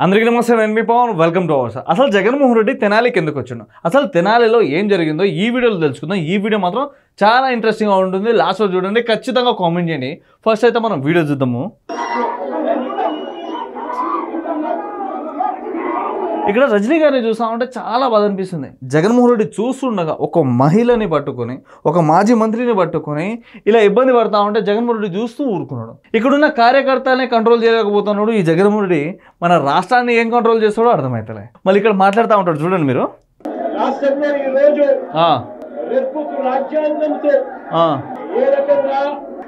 అందరికీ నమస్తే, నేను మీ పవన్. Welcome to our. అసలు జగన్మోహన్ రెడ్డి తెనాలికి ఎందుకు వచ్చిండు, అసలు తెనాలిలో ఏం జరిగిందో ఈ వీడియోలో తెలుసుకుందాం. ఈ వీడియో మాత్రం చాలా ఇంట్రెస్టింగ్గా ఉంటుంది. లాస్ట్లో చూడండి, ఖచ్చితంగా కామెంట్ చేయండి. ఫస్ట్ అయితే మనం వీడియో చూద్దాము. ఇక్కడ రజనీ గారిని చూసామంటే చాలా బాధ అనిపిస్తుంది. జగన్మోహన్ రెడ్డి చూస్తుండగా ఒక మహిళని పట్టుకొని, ఒక మాజీ మంత్రిని పట్టుకొని ఇలా ఇబ్బంది పడతా ఉంటే జగన్మోహన్ రెడ్డి చూస్తూ ఊరుకున్నాడు. ఇక్కడున్న కార్యకర్తలనే కంట్రోల్ చేయలేకపోతున్నాడు ఈ జగన్మోహన్ రెడ్డి. మన రాష్ట్రాన్ని ఏం కంట్రోల్ చేస్తాడో అర్థమవుతలే. మళ్ళీ ఇక్కడ మాట్లాడుతూ ఉంటాడు, చూడండి మీరు.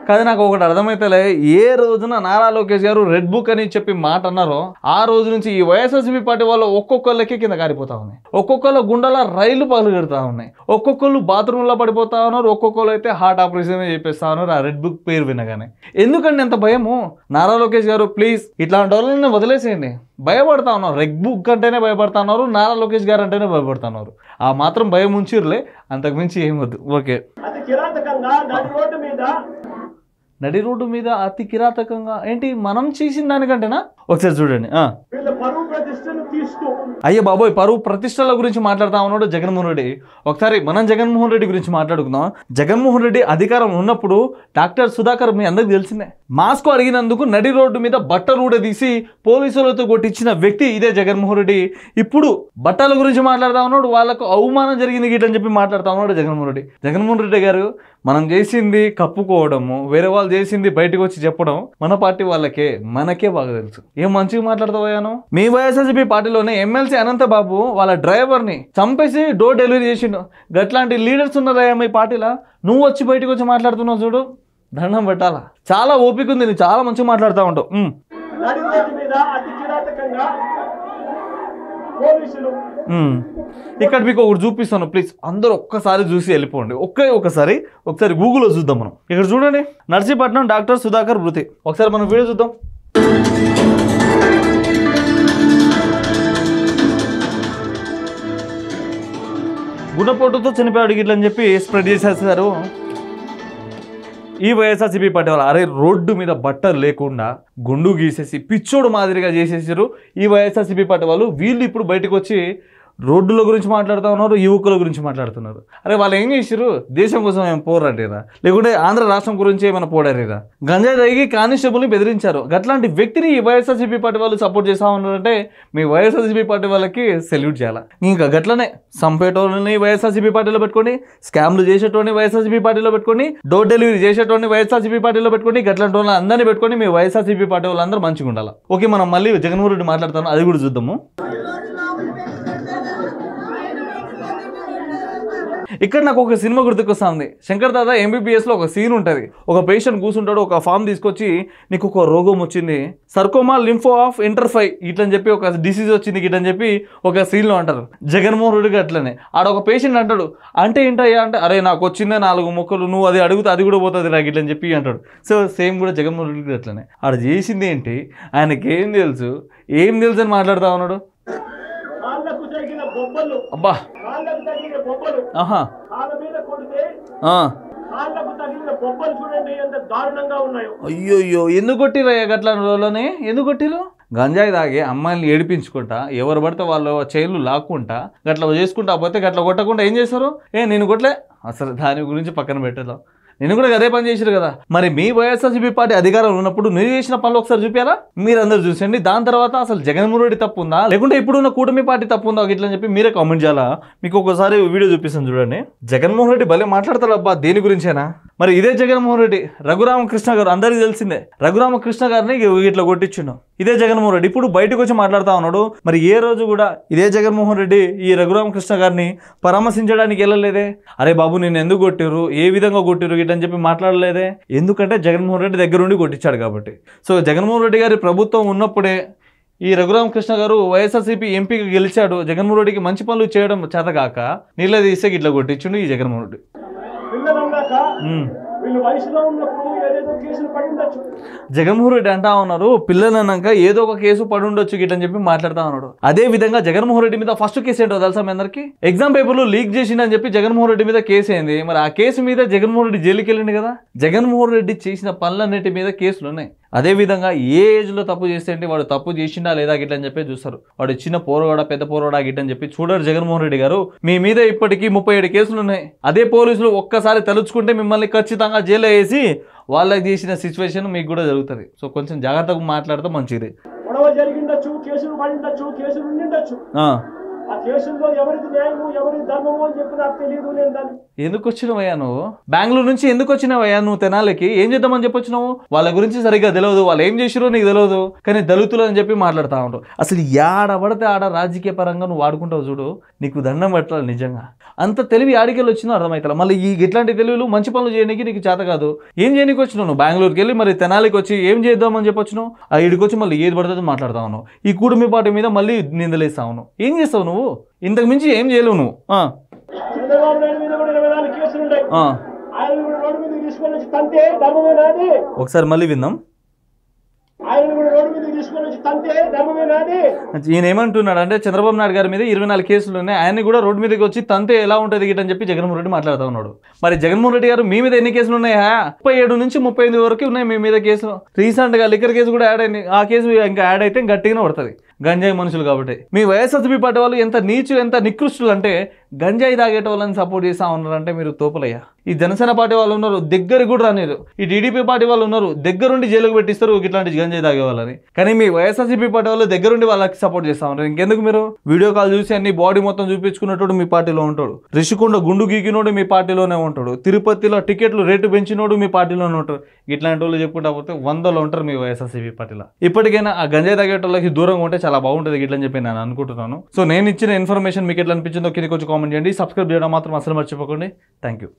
కాదు, నాకు ఒకటి అర్థమైతలే. ఏ రోజున నారా లోకేష్ గారు రెడ్ బుక్ అని చెప్పి మాట అన్నారో ఆ రోజు నుంచి ఈ వైఎస్ఆర్సీపీ పార్టీ వాళ్ళు ఒక్కొక్కళ్ళకి కింద కారిపోతా ఉన్నాయి. ఒక్కొక్కళ్ళ గుండెల రైలు పగలగెడతా ఉన్నాయి. ఒక్కొక్కళ్ళు బాత్రూంలో పడిపోతా ఉన్నారు. ఒక్కొక్కరు అయితే హార్ట్ ఆపరేషన్ చేపిస్తా ఉన్నారు ఆ రెడ్ బుక్ పేరు వినగానే. ఎందుకండి ఎంత భయము? నారా లోకేష్ గారు ప్లీజ్ ఇట్లాంటి వాళ్ళని వదిలేసేయండి. భయపడతా ఉన్నారు, రెడ్ బుక్ అంటేనే భయపడతా ఉన్నారు, నారా లోకేష్ గారు అంటేనే భయపడుతున్నారు. ఆ మాత్రం భయం ఉంచిర్లే, అంతకుమించి ఏమొద్దు. ఓకే. నడి రోడ్డు మీద అతి కిరాతకంగా ఏంటి మనం చేసిన దానికంటేనా? ఒకసారి చూడండి. అయ్యే బాబోయ్, పరువు ప్రతిష్టల గురించి మాట్లాడుతా ఉన్నాడు జగన్మోహన్ రెడ్డి. ఒకసారి మనం జగన్మోహన్ రెడ్డి గురించి మాట్లాడుకుందాం. జగన్మోహన్ రెడ్డి అధికారం ఉన్నప్పుడు డాక్టర్ సుధాకర్ మీ అందరికి తెలిసిందే, మాస్క్ అడిగినందుకు నడి రోడ్డు మీద బట్టలు కూడా తీసి పోలీసులతో కొట్టించిన వ్యక్తి ఇదే జగన్మోహన్ రెడ్డి. ఇప్పుడు బట్టల గురించి మాట్లాడుతూ ఉన్నాడు, వాళ్ళకు అవమానం జరిగింది గిట్లని చెప్పి మాట్లాడుతూ ఉన్నాడు జగన్మోహన్ రెడ్డి. జగన్మోహన్ రెడ్డి గారు, మనం చేసింది కప్పుకోవడము, వేరే వాళ్ళు చేసింది బయటకు వచ్చి చెప్పడం మన పార్టీ వాళ్ళకే మనకే బాగా తెలుసు. ఏం మంచిగా మాట్లాడతావయ్యాను. మీ వైఎస్ఆర్సీపీ పార్టీలోనే ఎమ్మెల్సీ అనంతబాబు వాళ్ళ డ్రైవర్ని చంపేసి డోర్ డెలివరీ చేసిండు. గట్లాంటి లీడర్స్ ఉన్నారయ్యా మీ పార్టీలో. నువ్వు వచ్చి బయటకు వచ్చి మాట్లాడుతున్నావు చూడు, దండం పెట్టాలా. చాలా ఓపిక ఉంది, నువ్వు చాలా మంచిగా మాట్లాడుతూ ఉంటావు. ఇక్కడ మీకు ఒకటి చూపిస్తాను, ప్లీజ్ అందరూ ఒక్కసారి చూసి వెళ్ళిపోండి. ఒకసారి గూగుల్లో చూద్దాం మనం. ఇక్కడ చూడండి, నర్సీపట్నం డాక్టర్ సుధాకర్ మృతి. ఒకసారి మనం వీడియో చూద్దాం. గుణపోటుతో చనిపోయాడు గిట్లని చెప్పి స్ప్రెడ్ చేసేసారు ఈ వైఎస్ఆర్సీపీ పార్టీ వాళ్ళు. అరే, రోడ్డు మీద బట్టలు లేకుండా గుండు గీసేసి పిచ్చోడు మాదిరిగా చేసేసారు ఈ వైఎస్ఆర్సీపీ పార్టీ వాళ్ళు. వీళ్ళు ఇప్పుడు బయటకు వచ్చి రోడ్డుల గురించి మాట్లాడుతూ ఉన్నారు, యువకుల గురించి మాట్లాడుతున్నారు. అరే, వాళ్ళు ఏం చేసారు? దేశం కోసం ఏమైనా పోరాడేరా, లేకుంటే ఆంధ్ర రాష్ట్రం గురించి ఏమైనా పోరాడేరా? గంజాయి తాగి కానిస్టేబుల్ని బెదిరించారు. అట్లాంటి వ్యక్తిని ఈ వైఎస్ఆర్సీపీ పార్టీ వాళ్ళు సపోర్ట్ చేస్తా ఉన్నారంటే మీ వైఎస్ఆర్సీపీ పార్టీ వాళ్ళకి సెల్యూట్ చేయాలి. ఇంకా గట్లనే సంపేటోళ్ళని వైఎస్ఆర్సీపీ పార్టీలో పెట్టుకొని, స్కామ్లు చేసేటోని వైఎస్ఆర్సీపీ పార్టీలో పెట్టుకొని, డోర్ డెలివరీ చేసేటోని వైఎస్ఆర్సీపీ పార్టీలో పెట్టుకొని, గట్లాంటి వాళ్ళని అందరినీ పెట్టుకొని మీ వైఎస్ఆర్సీపీ పార్టీ వాళ్ళందరూ మంచిగా ఉండాలి. ఓకే, మనం మళ్ళీ జగన్మోహన్ రెడ్డి మాట్లాడతాను, అది కూడా చూద్దాము. ఇక్కడ నాకు ఒక సినిమా గుర్తుకొస్తుంది. శంకర్ దాదా ఎంబీబీఎస్లో ఒక సీన్ ఉంటుంది. ఒక పేషెంట్ కూర్చుంటాడు, ఒక ఫామ్ తీసుకొచ్చి నీకు ఒక రోగం వచ్చింది, సర్కోమా లింఫో ఆఫ్ ఇంటర్ఫై ఇట్లని చెప్పి ఒక డిసీజ్ వచ్చింది గిట్లని చెప్పి ఒక సీన్లో అంటారు. జగన్మోహన్ రెడ్డికి అట్లనే ఆడ ఒక పేషెంట్ అంటాడు, అంటే ఏంటయ్యా అంటే, అరే నాకు వచ్చిందే 4 మొక్కలు, నువ్వు అది అడిగితే అది కూడా పోతుంది నాకు ఇట్లని చెప్పి అంటాడు. సో సేమ్ కూడా జగన్మోహన్ రెడ్డికి అట్లనే. ఆడ చేసింది ఏంటి, ఆయనకి ఏం తెలుసు అని మాట్లాడుతూ ఉన్నాడు. అబ్బా, అయ్యోయ్యో, ఎందుకు కొట్టిరయ్యా గట్ల రోజులోనే? ఎందుకు కొట్టిరు? గంజాయి తాగి అమ్మాయిని ఏడిపించుకుంటా, ఎవరు పడితే వాళ్ళు చైన్లు లాక్కుంటా గట్లా చేసుకుంటా పోతే గట్లా కొట్టకుండా ఏం చేస్తారు? నేను కొట్టలే, అసలు దాని గురించి పక్కన పెట్టేద్దాం. నేను కూడా అదే పని చేశారు కదా. మరి మీ వైఎస్ఆర్సీపీ పార్టీ అధికారం ఉన్నప్పుడు మీరు చేసిన పనులు ఒకసారి చూపారా? మీరందరూ చూసండి. దాని తర్వాత అసలు జగన్మోహన్ రెడ్డి తప్పు ఉందా, లేకుంటే ఇప్పుడున్న కూటమి పార్టీ తప్పు ఉందా ఇట్లని చెప్పి మీరే కామెంట్ చేయాలా. మీకు ఒకసారి వీడియో చూపిస్తాను చూడండి. జగన్మోహన్ రెడ్డి భలే మాట్లాడతారు అబ్బా, దేని గురించేనా. మరి ఇదే జగన్మోహన్ రెడ్డి రఘురామకృష్ణ గారు, అందరికీ తెలిసిందే, రఘురామకృష్ణ గారిని ఇట్లా కొట్టించిండు ఇదే జగన్మోహన్ రెడ్డి. ఇప్పుడు బయటకు వచ్చి మాట్లాడుతూ ఉన్నాడు. మరి ఏ రోజు కూడా ఇదే జగన్మోహన్ రెడ్డి ఈ రఘురామకృష్ణ గారిని పరామర్శించడానికి వెళ్ళలేదే. అరే బాబు, నేను ఎందుకు కొట్టిరు, ఏ విధంగా కొట్టిరు అని చెప్పి మాట్లాడలేదే. ఎందుకంటే జగన్మోహన్ రెడ్డి దగ్గర నుండి కొట్టించాడు కాబట్టి. సో జగన్మోహన్ రెడ్డి గారి ప్రభుత్వం ఉన్నప్పుడే ఈ రఘురామకృష్ణ గారు వైఎస్ఆర్సీపీ ఎంపీగా గెలిచాడు. జగన్మోహన్ రెడ్డికి మంచి పనులు చేయడం చేతగాక నీళ్ళ తీస్తే ఇట్లా కొట్టించుండు ఈ జగన్మోహన్ రెడ్డి. జగన్మోహన్ రెడ్డి అంటా ఉన్నారు పిల్లలు అన్నాక ఏదో ఒక కేసు పడి ఉండొచ్చు గిట్లని చెప్పి మాట్లాడుతా ఉన్నాడు. అదే విధంగా జగన్మోహన్ రెడ్డి మీద ఫస్ట్ కేసు ఏంటో తెలుసా మీ అందరికి? ఎగ్జామ్ పేపర్లు లీక్ చేసిందని చెప్పి జగన్మోహన్ రెడ్డి మీద కేసు అయింది. మరి ఆ కేసు మీద జగన్మోహన్ రెడ్డి జైలుకి వెళ్ళింది కదా. జగన్మోహన్ రెడ్డి చేసిన పనులన్నిటి మీద కేసులు ఉన్నాయి. అదే విధంగా ఏ ఏజ్ లో తప్పు చేస్తే అంటే వాడు తప్పు చేసిండా లేదా గిట్లని చెప్పి చూస్తారు. వాడు చిన్న పోరవాడా పెద్ద పోరవాడా గిట్టని చెప్పి చూడరు జగన్మోహన్ రెడ్డి గారు. మీ మీద ఇప్పటికీ 37 కేసులు ఉన్నాయి. అదే పోలీసులు ఒక్కసారి తలుచుకుంటే మిమ్మల్ని ఖచ్చితంగా జైల్లో వేసి వాళ్ళకి చేసిన సిచ్యువేషన్ మీకు కూడా జరుగుతుంది. సో కొంచెం జాగ్రత్తగా మాట్లాడితే మంచిది. జరిగిండొచ్చు, కేసులు పడిండొచ్చు, కేసులు ఉండిండొచ్చు. ఆ కేసుల్లో ఎవరిది న్యాయము ఎవరిది ధర్మము అని చెప్పి నాకు తెలియదు. నేను దాన్ని ఎందుకు వచ్చినవయ్యా నువ్వు? బెంగళూరు నుంచి ఎందుకు వచ్చినావయ్యా నువ్వు తెనాలికి? ఏం చేద్దామని చెప్పొచ్చినావు? వాళ్ళ గురించి సరిగ్గా తెలియదు, వాళ్ళు ఏం చేసిరో నీకు తెలియదు, కానీ దళితులు అని చెప్పి మాట్లాడుతూ ఉంటావు. అసలు ఆడబడితే ఆడ రాజకీయ పరంగా నువ్వు వాడుకుంటావు చూడు, నీకు దండం పెట్టాలి నిజంగా. అంత తెలివి ఆడికెళ్ళి వచ్చినా అర్థమవుతా. మళ్ళీ ఇట్లాంటి తెలివిలు మంచి పనులు చేయడానికి నీకు చేత కాదు. ఏం చేయడానికి వచ్చినావు నువ్వు? బెంగళూరుకి వెళ్ళి మరి తెనాలికి వచ్చి ఏం చేద్దామని చెప్పొచ్చినావు? ఆ ఇడికొచ్చి మళ్ళీ ఏది పడుతుంది మాట్లాడుతా ఉన్నావు. ఈ కూడిమి పార్టీ మీద మళ్ళీ నిందలేస్తా ఉన్నావు. ఏం చేస్తావు నువ్వు? ఇంతకు మించి ఏం చేయలేవు నువ్వు. ఒకసారి మళ్ళీ విందాం. ఈయన ఏమంటున్నాడు అంటే చంద్రబాబు నాయుడు గారి మీద 24 కేసులు ఉన్నాయి, ఆయన్ని కూడా రోడ్డు మీదకి వచ్చి తంతే ఎలా ఉంటుంది గిట్టని చెప్పి జగన్మోహన్ రెడ్డి మాట్లాడుతూ ఉన్నాడు. మరి జగన్మోహన్ రెడ్డి గారు మీ మీద ఎన్ని కేసులు ఉన్నాయా? 37 నుంచి 38 వరకు ఉన్నాయి మీ మీద కేసులు. రీసెంట్ గా లిక్కర్ కేసు కూడా యాడ్ అయింది. ఆ కేసు ఇంకా యాడ్ అయితే గట్టిగానే పడుతుంది. గంజాయి మనుషులు కాబట్టి మీ వైఎస్ఆర్సీపీ పార్టీ వాళ్ళు ఎంత నీచులు ఎంత నికృష్టులు అంటే గంజాయి తాగేట వాళ్ళని సపోర్ట్ చేస్తా ఉన్నారంటే మీరు తోపలయ్యా. ఈ జనసేన పార్టీ వాళ్ళు ఉన్నారు దగ్గరికి కూడా రానిరు. ఈ టీడీపీ పార్టీ వాళ్ళు ఉన్నారు దగ్గరుండి జైలుకు పెట్టిస్తారు ఇట్లాంటి గంజాయి తాగే వాళ్ళని. కానీ మీ వైఎస్ఆర్సీపీ పార్టీ వాళ్ళు దగ్గరుండి వాళ్ళకి సపోర్ట్ చేస్తా ఉన్నారు. ఇంకెందుకు మీరు వీడియో కాల్ చూసి అన్ని బాడీ మొత్తం చూపించుకున్నట్టు మీ పార్టీలో ఉంటాడు. రిషికొండ గుండు గీకినోడు మీ పార్టీలోనే ఉంటాడు. తిరుపతిలో టికెట్లు రేటు పెంచినోడు మీ పార్టీలోనే ఉంటాడు. ఇట్లాంటి వాళ్ళు చెప్పుకుంటా పోతే 100లో ఉంటారు మీ వైఎస్ఆర్సీపీ పార్టీలో. ఇప్పటికైనా ఆ గంజాయి తాగేటోళ్ళకి దూరంగా ఉంటే చాలా బాగుంటుంది ఇట్లని చెప్పి నేను అనుకుంటున్నాను. సో నేను ఇచ్చిన ఇన్ఫర్మేషన్ మీకు ఎట్లా అనిపించిందో కింద కొంచెం కామెంట్ చేయండి. సబ్స్క్రైబ్ చేయడం మాత్రం అసలు మర్చిపోకండి. Thank you.